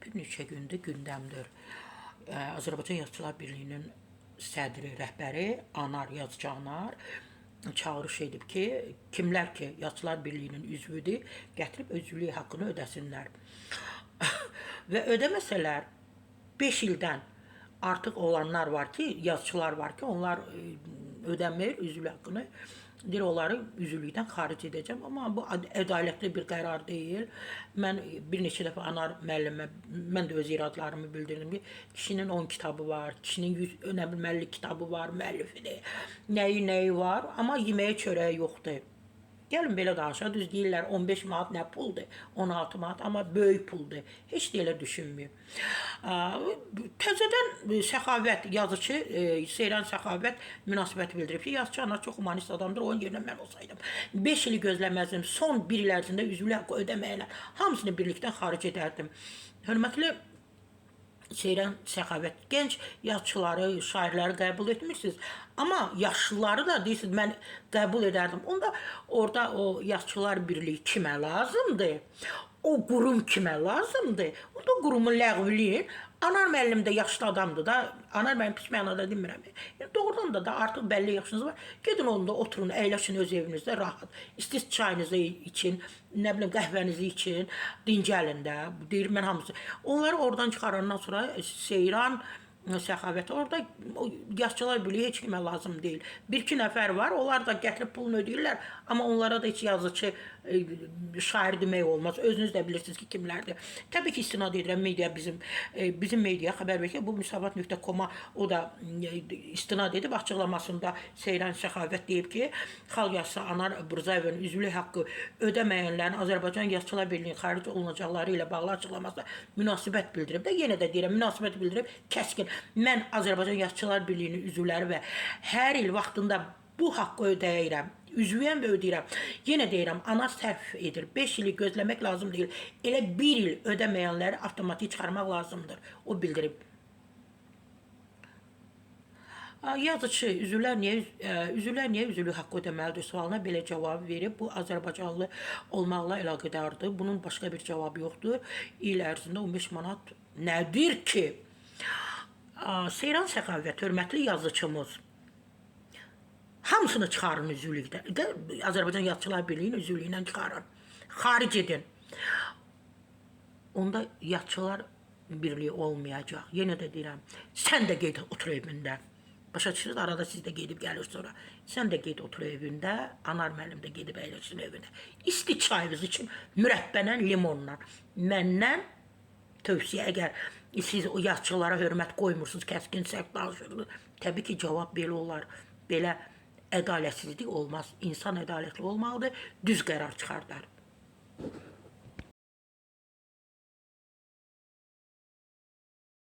bir neçə gündür gündəmdir. Azərbaycan Yazıçılar Birliyinin sədri, rəhbəri Anar, yazıcı Anar çağırış edib ki, kimlər ki Yazıçılar Birliyinin üzvüdür, gətirib üzvlük haqqını ödəsinlər. Və ödəməsələr 5 ildən artıq olanlar var ki, yazıçılar var ki, onlar ödəmir üzvlük haqqını. Deyir, onları üzvlükdən xaric edəcəm. Amma bu ədalətli bir qərar deyil. Mən bir neçə dəfə Anar müəllimə, mən də öz iradlarımı bildirdim ki, kişinin 10 kitabı var, kişinin 100 önəmli müəllif kitabı var, müəllifidir, nəyi var, amma yeməyə çörəyi yoxdur. Gəlin belə danışaq, düz deyirlər 15 manat nə puldur, 16 manat, amma böyük puldur. Heç də elə düşünmüyor. Təzədən Səxavət yazıcı, Seyran Səxavət münasibət bildirib ki, yazıcı Anar çox humanist adamdır, onun yerinə mən olsaydım. 5 ili gözləməzdim, son 1 il ərzində üzvlük haqqı ödəməyənlər hamısını birlikdən xaric edərdim. Hörmətli Seyran Səxavət, gənc yazıçıları, şairləri qəbul etmirsiniz. Amma yaşlıları da deyirsiniz, mən qəbul edərdim. Onda orada o Yazıçılar Birliyi kimə lazımdır? O qurum kimə lazımdır? Onda qurumu ləğvləyin. Anar müəllim də yaşlı adamdır da. Anar müəllim pis mənada demirəm. Yəni, doğrudan da artıq bəlli yaşınız var. Gedin onda oturun, əyləşin öz evinizdə rahat. İstiniz çayınızı için, nə bilim qəhvənizi için, dincəlin də. Deyir, mən hamısı. Onları oradan çıxarandan sonra Seyran Səxavət, orada Yazıçılar Birliyi heç kimə lazım deyil. 1-2 nəfər var, onlar da gətirib pulunu ödəyirlər, amma onlara da heç yazıcı, şair demək olmaz. Özünüz də bilirsiniz ki, kimlərdir. Təbii ki, istinad edirəm media bizim media xəbər verir ki, bu müsavat.com-a o da istinad edib açıqlamasında Seyran Səxavət deyib ki, xalq yazıçısı Anar Burzayevin üzvlük haqqı ödəməyənlərin Azərbaycan Yazıçılar Birliyinin xaric olunacaqları ilə bağlı açıqlamasında münasibət bildirib də, yenə də deyirəm, münasibət bildirib, kəskin. Mən Azərbaycan Yazıçılar Birliyinin üzvləri və hər il vaxtında bu haqqı ödəyirəm, üzvüyəm və ödəyirəm. Yenə deyirəm, Anar sərf edir. 5 ili gözləmək lazım deyil. Elə 1 il ödəməyənləri avtomatik çıxarmaq lazımdır. O bildirib. Yazıcı, üzvlər niyə üzvlük haqqı ödəməlidir sualına belə cavab verib. Bu, Azərbaycanlı olmaqla əlaqədardır. Bunun başqa bir cavabı yoxdur. İl ərzində 15 manat nədir ki? Seyran Səxavət, hörmətli yazıçımız, hamısını çıxarın üzvlükdən. Azərbaycan Yazıçılar Birliyinin üzvlüyündən çıxarın. Xaric edin. Onda Yazıçılar Birliyi olmayacaq. Yenə də deyirəm, sən də qeyd otur evində. Başa düşürüz, arada siz də gedib gəlir sonra. Sən də qeyd otur evində, Anar müəllim də gedib əyləşsin evində. İsti çayınız için mürəbbənlə, limonla. Məndən tövsiyə, əgər siz o yazıçılara hörmət qoymursunuz, kəskin sərt danışırsınız, təbii ki, cavab belə olar. Belə ədalətsizlik olmaz. İnsan ədalətli olmalıdır, düz qərar çıxardar.